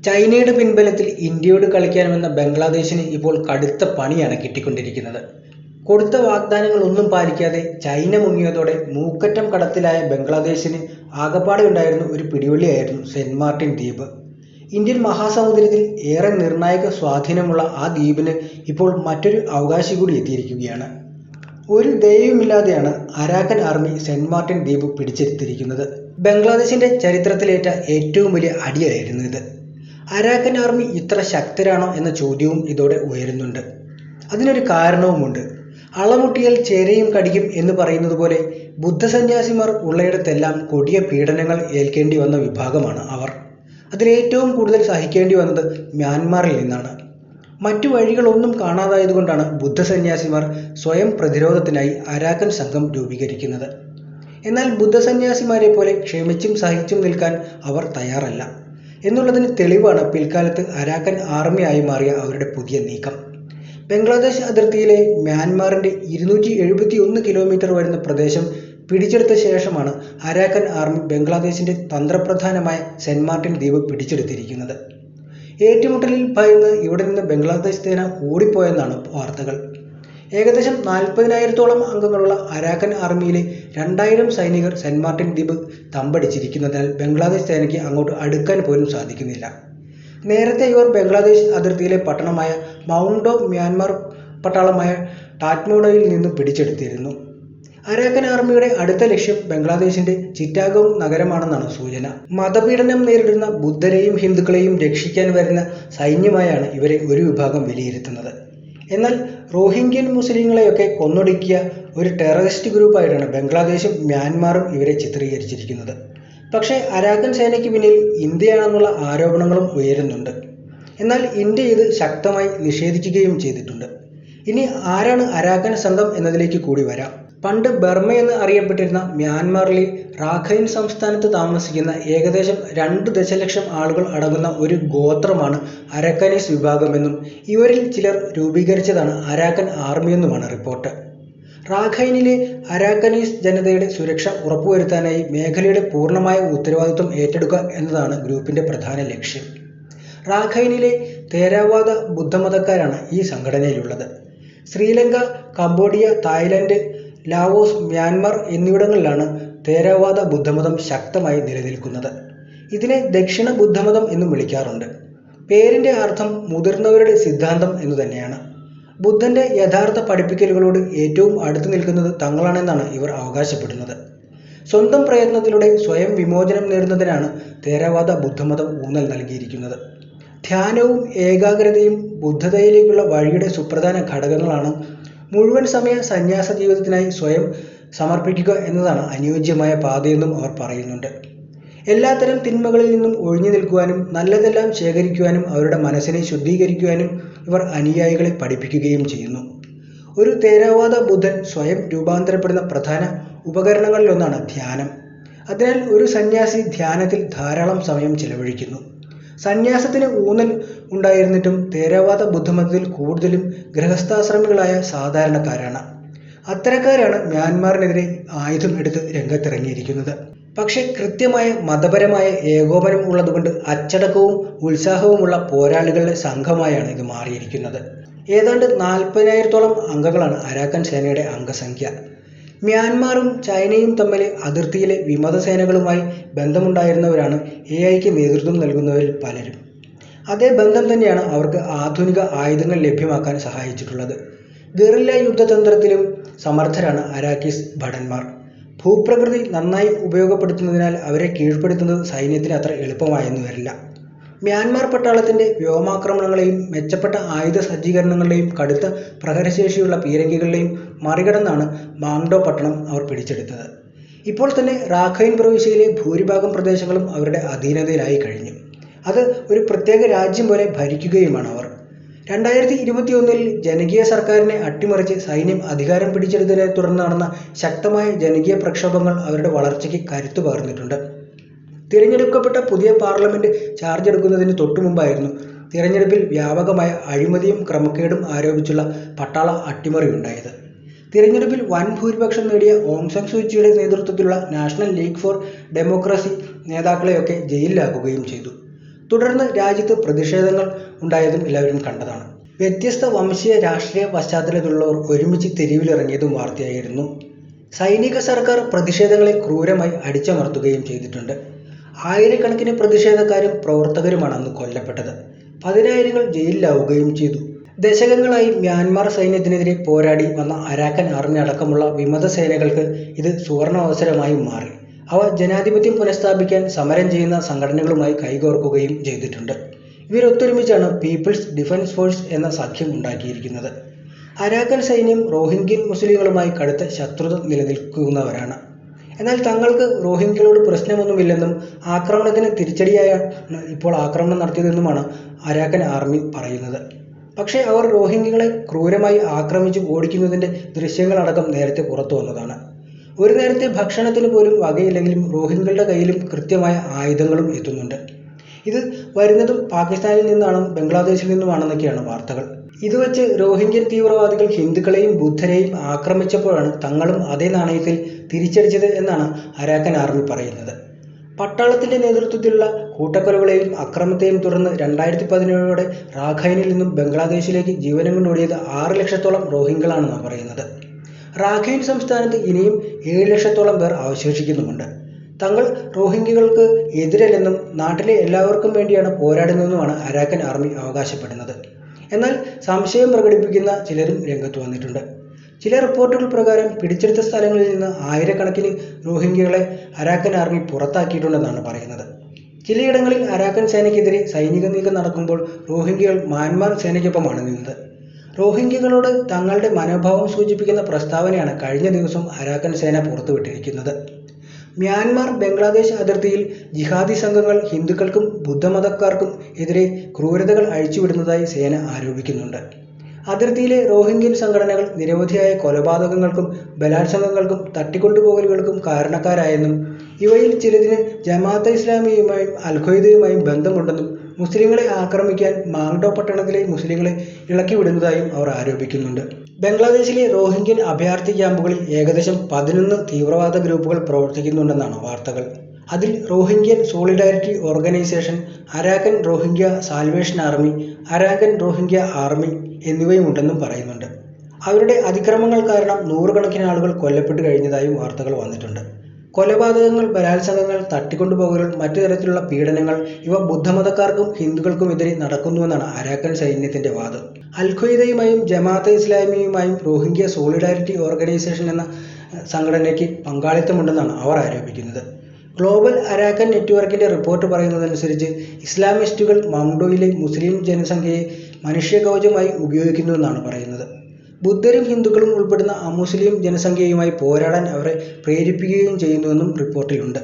ചൈനയുടെ പിൻബലത്തിൽ ഇന്ത്യയോട് കളിക്കാനുമെന്ന ബംഗ്ലാദേശിന് ഇപ്പോൾ കടുത്ത പണിയാണ് കിട്ടിക്കൊണ്ടിരിക്കുന്നത്. കൊടുത്ത വാഗ്ദാനങ്ങളൊന്നും പാലിക്കാതെ ചൈന മുങ്ങിയതോടെ മൂക്കറ്റം കടത്തിലായ ബംഗ്ലാദേശിന് ആകപ്പാടെ ഉണ്ടായിരുന്ന ഒരു പിടിവള്ളിയായിരുന്നു സെന്റ് മാർട്ടിൻ ദ്വീപ്. ഇന്ത്യൻ മഹാസമുദ്രത്തിൽ ഏറെ നിർണായക സ്വാധീനമുള്ള ആ ദ്വീപിന് ഇപ്പോൾ മറ്റൊരു അവകാശി കൂടി എത്തിയിരിക്കുകയാണ്. ഒരു ദയവുമില്ലാതെയാണ് അരാക്കൻ ആർമി സെന്റ് മാർട്ടിൻ ദ്വീപ് പിടിച്ചെടുത്തിരിക്കുന്നത്. ബംഗ്ലാദേശിന്റെ ചരിത്രത്തിലേറ്റ ഏറ്റവും വലിയ അടിയായിരുന്നു ഇത്. അരാക്കൻ ആർമി ഇത്ര ശക്തരാണോ എന്ന ചോദ്യവും ഇതോടെ ഉയരുന്നുണ്ട്. അതിനൊരു കാരണവുമുണ്ട്. അളമുട്ടിയാൽ ചേരയും കടിക്കും എന്ന് പറയുന്നത് പോലെ ബുദ്ധസന്യാസിമാർ ഉള്ളയിടത്തെല്ലാം കൊടിയ പീഡനങ്ങൾ ഏൽക്കേണ്ടി വന്ന വിഭാഗമാണ് അവർ. അതിലേറ്റവും കൂടുതൽ സഹിക്കേണ്ടി വന്നത് മ്യാൻമാറിൽ നിന്നാണ്. മറ്റു വഴികളൊന്നും കാണാതായതുകൊണ്ടാണ് ബുദ്ധസന്യാസിമാർ സ്വയം പ്രതിരോധത്തിനായി അരാക്കൻ സംഘം രൂപീകരിക്കുന്നത്. എന്നാൽ ബുദ്ധസന്യാസിമാരെ പോലെ ക്ഷമിച്ചും സഹിച്ചും നിൽക്കാൻ അവർ തയ്യാറല്ല എന്നുള്ളതിന് തെളിവാണ് പിൽക്കാലത്ത് അരാക്കൻ ആർമിയായി മാറിയ അവരുടെ പുതിയ നീക്കം. ബംഗ്ലാദേശ് അതിർത്തിയിലെ മ്യാൻമാറിന്റെ 271 കിലോമീറ്റർ വരുന്ന പ്രദേശം പിടിച്ചെടുത്ത ശേഷമാണ് അരാക്കൻ ആർമി ബംഗ്ലാദേശിന്റെ തന്ത്രപ്രധാനമായ സെന്റ് മാർട്ടിൻ ദ്വീപ് പിടിച്ചെടുത്തിരിക്കുന്നത്. ഏറ്റുമുട്ടലിൽ ഭയന്ന് ഇവിടെ നിന്ന് ബംഗ്ലാദേശ് സേന ഓടിപ്പോയെന്നാണ് വാർത്തകൾ. ഏകദേശം 40,000-ഓളം അംഗങ്ങളുള്ള അരാക്കൻ ആർമിയിലെ 2,000 സൈനികർ സെന്റ് മാർട്ടിൻ ദ്വീപ് തമ്പടിച്ചിരിക്കുന്നതിനാൽ ബംഗ്ലാദേശ് സേനയ്ക്ക് അങ്ങോട്ട് അടുക്കാൻ പോലും സാധിക്കുന്നില്ല. നേരത്തെ ഇവർ ബംഗ്ലാദേശ് അതിർത്തിയിലെ പട്ടണമായ മൗണ്ടോ മ്യാൻമാർ പട്ടാളമായ ടാറ്റ്മോഡോയിൽ നിന്ന് പിടിച്ചെടുത്തിരുന്നു. അരാക്കൻ ആർമിയുടെ അടുത്ത ലക്ഷ്യം ബംഗ്ലാദേശിന്റെ ചിറ്റാഗോങ് നഗരമാണെന്നാണ് സൂചന. മതപീഡനം നേരിടുന്ന ബുദ്ധരെയും ഹിന്ദുക്കളെയും രക്ഷിക്കാൻ വരുന്ന സൈന്യമായാണ് ഇവരെ ഒരു വിഭാഗം വിലയിരുത്തുന്നത്. എന്നാൽ റോഹിംഗ്യൻ മുസ്ലിങ്ങളെയൊക്കെ കൊന്നൊടുക്കിയ ഒരു ടെററിസ്റ്റ് ഗ്രൂപ്പായിട്ടാണ് ബംഗ്ലാദേശും മ്യാൻമാറും ഇവരെ ചിത്രീകരിച്ചിരിക്കുന്നത്. പക്ഷേ അരാക്കൻ സേനയ്ക്ക് പിന്നിൽ ഇന്ത്യയാണെന്നുള്ള ആരോപണങ്ങളും ഉയരുന്നുണ്ട്. എന്നാൽ ഇന്ത്യ ഇത് ശക്തമായി നിഷേധിക്കുകയും ചെയ്തിട്ടുണ്ട്. ഇനി ആരാണ് അരാക്കൻ സംഘം എന്നതിലേക്ക് കൂടി വരാം. പണ്ട് ബർമ എന്ന് അറിയപ്പെട്ടിരുന്ന മ്യാൻമാറിലെ റാഖൈൻ സംസ്ഥാനത്ത് താമസിക്കുന്ന ഏകദേശം 2 ദശലക്ഷം ആളുകൾ അടങ്ങുന്ന ഒരു ഗോത്രമാണ് അരക്കനീസ് വിഭാഗമെന്നും ഇവരിൽ ചിലർ രൂപീകരിച്ചതാണ് അരാക്കൻ ആർമിയെന്നുമാണ് റിപ്പോർട്ട്. റാഖൈനിലെ അരാക്കനീസ് ജനതയുടെ സുരക്ഷ ഉറപ്പുവരുത്താനായി മേഖലയുടെ പൂർണ്ണമായ ഉത്തരവാദിത്വം ഏറ്റെടുക്കുക എന്നതാണ് ഗ്രൂപ്പിന്റെ പ്രധാന ലക്ഷ്യം. റാഖൈനിലെ തേരവാദ ബുദ്ധമതക്കാരാണ് ഈ സംഘടനയിലുള്ളത്. Sri Lanka, Cambodia, Thailand, Laos, Myanmar എന്നിവിടങ്ങളിലാണ് തേരവാദ ബുദ്ധമതം ശക്തമായി നിലനിൽക്കുന്നത്. ഇതിനെ ദക്ഷിണ ബുദ്ധമതം എന്നും വിളിക്കാറുണ്ട്. പേരിന്റെ അർത്ഥം മുതിർന്നവരുടെ സിദ്ധാന്തം എന്നു തന്നെയാണ്. ബുദ്ധന്റെ യഥാർത്ഥ പഠിപ്പിക്കലുകളോട് ഏറ്റവും അടുത്തു നിൽക്കുന്നത് തങ്ങളാണെന്നാണ് ഇവർ അവകാശപ്പെടുന്നത്. സ്വന്തം പ്രയത്നത്തിലൂടെ സ്വയം വിമോചനം നേടുന്നതിനാണ് തേരവാദ ബുദ്ധമതം ഊന്നൽ നൽകിയിരിക്കുന്നത്. ധ്യാനവും ഏകാഗ്രതയും ബുദ്ധതയിലേക്കുള്ള വഴിയുടെ സുപ്രധാന ഘടകങ്ങളാണ്. മുഴുവൻ സമയ സന്യാസ ജീവിതത്തിനായി സ്വയം സമർപ്പിക്കുക എന്നതാണ് അനുയോജ്യമായ പാതയെന്നും അവർ പറയുന്നുണ്ട്. എല്ലാത്തരം തിന്മകളിൽ നിന്നും ഒഴിഞ്ഞു നിൽക്കുവാനും നല്ലതെല്ലാം ശേഖരിക്കുവാനും അവരുടെ മനസ്സിനെ ശുദ്ധീകരിക്കുവാനും ഇവർ അനുയായികളെ പഠിപ്പിക്കുകയും ചെയ്യുന്നു. ഒരു തേരവാദ ബുദ്ധൻ സ്വയം രൂപാന്തരപ്പെടുന്ന പ്രധാന ഉപകരണങ്ങളിലൊന്നാണ് ധ്യാനം. അതിനാൽ ഒരു സന്യാസി ധ്യാനത്തിൽ ധാരാളം സമയം ചിലവഴിക്കുന്നു. സന്യാസത്തിന് ഊന്നൽ ഉണ്ടായിരുന്നിട്ടും തേരവാദ ബുദ്ധമതത്തിൽ കൂടുതലും ഗൃഹസ്ഥാശ്രമികളായ സാധാരണക്കാരാണ്. അത്തരക്കാരാണ് മ്യാൻമാറിനെതിരെ ആയുധം എടുത്ത് രംഗത്തിറങ്ങിയിരിക്കുന്നത്. പക്ഷേ കൃത്യമായ മതപരമായ ഏകോപനം ഉള്ളതുകൊണ്ട് അച്ചടക്കവും ഉത്സാഹവുമുള്ള പോരാളികളുടെ സംഘമായാണ് ഇത് മാറിയിരിക്കുന്നത്. ഏതാണ്ട് 40,000-ഓളം അംഗങ്ങളാണ് അരാക്കൻ സേനയുടെ അംഗസംഖ്യ. മ്യാൻമാറും ചൈനയും തമ്മിൽ അതിർത്തിയിലെ വിമതസേനകളുമായി ബന്ധമുണ്ടായിരുന്നവരാണ് AI-ക്ക് നേതൃത്വം നൽകുന്നവരിൽ പലരും. അതേ ബന്ധം തന്നെയാണ് അവർക്ക് ആധുനിക ആയുധങ്ങൾ ലഭ്യമാക്കാൻ സഹായിച്ചിട്ടുള്ളത്. ഗറില്ല യുദ്ധതന്ത്രത്തിലും സമർത്ഥരാണ് അരാക്കീസ് ഭടന്മാർ. ഭൂപ്രകൃതി നന്നായി ഉപയോഗപ്പെടുത്തുന്നതിനാൽ അവരെ കീഴ്പ്പെടുത്തുന്നത് സൈന്യത്തിന് അത്ര എളുപ്പമായെന്ന് വരില്ല. മ്യാൻമാർ പട്ടാളത്തിന്റെ വ്യോമാക്രമണങ്ങളെയും മെച്ചപ്പെട്ട ആയുധ സജ്ജീകരണങ്ങളുടെയും കടുത്ത പ്രഹരശേഷിയുള്ള പീരങ്കികളുടെയും മറികടന്നാണ് മാങ്ഡോ പട്ടണം അവർ പിടിച്ചെടുത്തത്. ഇപ്പോൾ തന്നെ റാഖൈൻ പ്രവിശ്യയിലെ ഭൂരിഭാഗം പ്രദേശങ്ങളും അവരുടെ അധീനതയിലായി കഴിഞ്ഞു. അത് ഒരു പ്രത്യേക രാജ്യം പോലെ ഭരിക്കുകയുമാണ് അവർ. 2021 ജനകീയ സർക്കാരിനെ അട്ടിമറിച്ച് സൈന്യം അധികാരം പിടിച്ചെടുത്തതിനെ തുടർന്ന് നടന്ന ശക്തമായ ജനകീയ പ്രക്ഷോഭങ്ങൾ അവരുടെ വളർച്ചയ്ക്ക് കരുത്തു പകർന്നിട്ടുണ്ട്. തിരഞ്ഞെടുക്കപ്പെട്ട പുതിയ പാർലമെന്റ് ചാർജ് എടുക്കുന്നതിന് തൊട്ടുമുമ്പായിരുന്നു തിരഞ്ഞെടുപ്പിൽ വ്യാപകമായ അഴിമതിയും ക്രമക്കേടും ആരോപിച്ചുള്ള പട്ടാള അട്ടിമറിയുണ്ടായത്. തിരഞ്ഞെടുപ്പിൽ വൻ ഭൂരിപക്ഷം നേടിയ ഓങ് സാൻ സൂചിയുടെ നേതൃത്വത്തിലുള്ള നാഷണൽ ലീഗ് ഫോർ ഡെമോക്രസി നേതാക്കളെയൊക്കെ ജയിലിലാക്കുകയും ചെയ്തു. തുടർന്ന് രാജ്യത്ത് പ്രതിഷേധങ്ങൾ ഉണ്ടായതും എല്ലാവരും കണ്ടതാണ്. വ്യത്യസ്ത വംശീയ രാഷ്ട്രീയ പശ്ചാത്തലത്തിലുള്ളവർ ഒരുമിച്ച് തെരുവിലിറങ്ങിയതും വാർത്തയായിരുന്നു. സൈനിക സർക്കാർ പ്രതിഷേധങ്ങളെ ക്രൂരമായി അടിച്ചമർത്തുകയും ചെയ്തിട്ടുണ്ട്. ആയിരക്കണക്കിന് പ്രതിഷേധക്കാരും പ്രവർത്തകരുമാണ് അന്ന് കൊല്ലപ്പെട്ടത്. പതിനായിരങ്ങൾ ജയിലിലാവുകയും ചെയ്തു. ദശകങ്ങളായി മ്യാൻമാർ സൈന്യത്തിനെതിരെ പോരാടി വന്ന അരാക്കൻ ആർമി അടക്കമുള്ള വിമത സേനകൾക്ക് ഇത് സുവർണാവസരമായി മാറി. അവ ജനാധിപത്യം പുനഃസ്ഥാപിക്കാൻ സമരം ചെയ്യുന്ന സംഘടനകളുമായി കൈകോർക്കുകയും ചെയ്തിട്ടുണ്ട്. ഇവരൊത്തൊരുമിച്ചാണ് പീപ്പിൾസ് ഡിഫൻസ് ഫോഴ്സ് എന്ന സഖ്യം ഉണ്ടാക്കിയിരിക്കുന്നത്. അരാക്കൻ സൈന്യം റോഹിംഗ്യൻ മുസ്ലിങ്ങളുമായി കടുത്ത ശത്രുത നിലനിൽക്കുന്നവരാണ്. എന്നാൽ തങ്ങൾക്ക് റോഹിംഗ്യകളോട് പ്രശ്നമൊന്നുമില്ലെന്നും ആക്രമണത്തിന് തിരിച്ചടിയായാണ് ഇപ്പോൾ ആക്രമണം നടത്തിയതെന്നുമാണ് അരാക്കൻ ആർമി പറയുന്നത്. പക്ഷേ അവർ റോഹിംഗ്യകളെ ക്രൂരമായി ആക്രമിച്ച് ഓടിക്കുന്നതിൻ്റെ ദൃശ്യങ്ങളടക്കം നേരത്തെ പുറത്തു വന്നതാണ്. ഒരു നേരത്തെ ഭക്ഷണത്തിന് പോലും വകയില്ലെങ്കിലും റോഹിംഗ്യകളുടെ കയ്യിലും കൃത്യമായ ആയുധങ്ങളും എത്തുന്നുണ്ട്. ഇത് വരുന്നതും പാകിസ്ഥാനിൽ നിന്നാണ്, ബംഗ്ലാദേശിൽ നിന്നുമാണെന്നൊക്കെയാണ് വാർത്തകൾ. ഇത് വെച്ച് റോഹിംഗ്യൻ തീവ്രവാദികൾ ഹിന്ദുക്കളെയും ബുദ്ധരെയും ആക്രമിച്ചപ്പോഴാണ് തങ്ങളും അതേ നാണയത്തിൽ തിരിച്ചടിച്ചത് എന്നാണ് അരാക്കൻ ആർമി പറയുന്നത്. പട്ടാളത്തിന്റെ നേതൃത്വത്തിലുള്ള കൂട്ടക്കൊലകളെയും അക്രമത്തെയും തുടർന്ന് 2017 റാഖൈനിൽ നിന്നും ബംഗ്ലാദേശിലേക്ക് ജീവനം കൊണ്ടോടിയത് 6 ലക്ഷത്തോളം റോഹിംഗ്യകളാണെന്നാണ് പറയുന്നത്. റാഖൈൻ സംസ്ഥാനത്ത് ഇനിയും 7 ലക്ഷത്തോളം പേർ അവശേഷിക്കുന്നുമുണ്ട്. തങ്ങൾ റോഹിംഗ്യകൾക്ക് എതിരല്ലെന്നും നാട്ടിലെ എല്ലാവർക്കും വേണ്ടിയാണ് പോരാടുന്നതെന്നുമാണ് അരാക്കൻ ആർമി അവകാശപ്പെടുന്നത്. എന്നാൽ സംശയം പ്രകടിപ്പിക്കുന്ന ചിലരും രംഗത്ത് വന്നിട്ടുണ്ട്. ചില റിപ്പോർട്ടുകൾ പ്രകാരം പിടിച്ചെടുത്ത സ്ഥലങ്ങളിൽ നിന്ന് ആയിരക്കണക്കിന് റോഹിംഗ്യകളെ അരാക്കൻ ആർമി പുറത്താക്കിയിട്ടുണ്ടെന്നാണ് പറയുന്നത്. ചിലയിടങ്ങളിൽ അരാക്കൻ സേനയ്ക്കെതിരെ സൈനിക നീക്കം നടക്കുമ്പോൾ റോഹിംഗ്യകൾ മ്യാൻമാർ സേനയ്ക്കൊപ്പമാണ് നിന്നത്. റോഹിംഗ്യകളോട് തങ്ങളുടെ മനോഭാവം സൂചിപ്പിക്കുന്ന പ്രസ്താവനയാണ് കഴിഞ്ഞ ദിവസം അരാക്കൻ സേന പുറത്തുവിട്ടിരിക്കുന്നത്. മ്യാൻമാർ ബംഗ്ലാദേശ് അതിർത്തിയിൽ ജിഹാദി സംഘങ്ങൾ ഹിന്ദുക്കൾക്കും ബുദ്ധമതക്കാർക്കും എതിരെ ക്രൂരതകൾ അഴിച്ചുവിടുന്നതായി സേന ആരോപിക്കുന്നുണ്ട്. അതിർത്തിയിലെ റോഹിംഗ്യൻ സംഘടനകൾ നിരവധിയായ കൊലപാതകങ്ങൾക്കും ബലാത്സംഗങ്ങൾക്കും തട്ടിക്കൊണ്ടുപോകലുകൾക്കും കാരണക്കാരായെന്നും ഇവയിൽ ചിലതിന് ജമാഅത്തെ ഇസ്ലാമിയുമായും അൽ-ഖ്വയ്ദയുമായും ബന്ധമുണ്ടെന്നും മുസ്ലിങ്ങളെ ആക്രമിക്കാൻ മാങ്ഡോ പട്ടണത്തിലെ മുസ്ലിങ്ങളെ ഇളക്കിവിടുന്നതായും അവർ ആരോപിക്കുന്നുണ്ട്. ബംഗ്ലാദേശിലെ റോഹിംഗ്യൻ അഭയാർത്ഥി ക്യാമ്പുകളിൽ ഏകദേശം 11 തീവ്രവാദ ഗ്രൂപ്പുകൾ പ്രവർത്തിക്കുന്നുണ്ടെന്നാണ് വാർത്തകൾ. അതിൽ Rohingyan Solidarity Organisation, Arakan Rohingya Salvation Army, Arakan Rohingya Army എന്നിവയുമുണ്ടെന്നും പറയുന്നുണ്ട്. അവരുടെ അതിക്രമങ്ങൾ കാരണം 100 കണക്കിന് ആളുകൾ കൊല്ലപ്പെട്ടു കഴിഞ്ഞതായും വാർത്തകൾ വന്നിട്ടുണ്ട്. കൊലപാതകങ്ങൾ, ബലാത്സംഗങ്ങൾ, തട്ടിക്കൊണ്ടുപോകലുകൾ, മറ്റു തരത്തിലുള്ള പീഡനങ്ങൾ ഇവ ബുദ്ധമതക്കാർക്കും ഹിന്ദുക്കൾക്കുമെതിരെ നടക്കുന്നുവെന്നാണ് അരാക്കൻ സൈന്യത്തിന്റെ വാദം. അൽ-ഖ്വയ്ദയുമായും ജമാഅത്തെ ഇസ്ലാമിയുമായും റോഹിംഗ്യ സോളിഡാരിറ്റി ഓർഗനൈസേഷൻ എന്ന സംഘടനയ്ക്ക് പങ്കാളിത്തമുണ്ടെന്നാണ് അവർ ആരോപിക്കുന്നത്. ഗ്ലോബൽ അരാക്കൻ നെറ്റ്വർക്കിന്റെ റിപ്പോർട്ട് പറയുന്നതനുസരിച്ച് ഇസ്ലാമിസ്റ്റുകൾ മാങ്ഡോയിലെ മുസ്ലിം ജനസംഖ്യയെ മനുഷ്യകവചമായി ഉപയോഗിക്കുന്നുവെന്നാണ് പറയുന്നത്. ബുദ്ധരും ഹിന്ദുക്കളും ഉൾപ്പെടുന്ന അമുസ്ലിം ജനസംഖ്യയുമായി പോരാടാൻ അവരെ പ്രേരിപ്പിക്കുകയും ചെയ്യുന്നുവെന്നും റിപ്പോർട്ടിലുണ്ട്.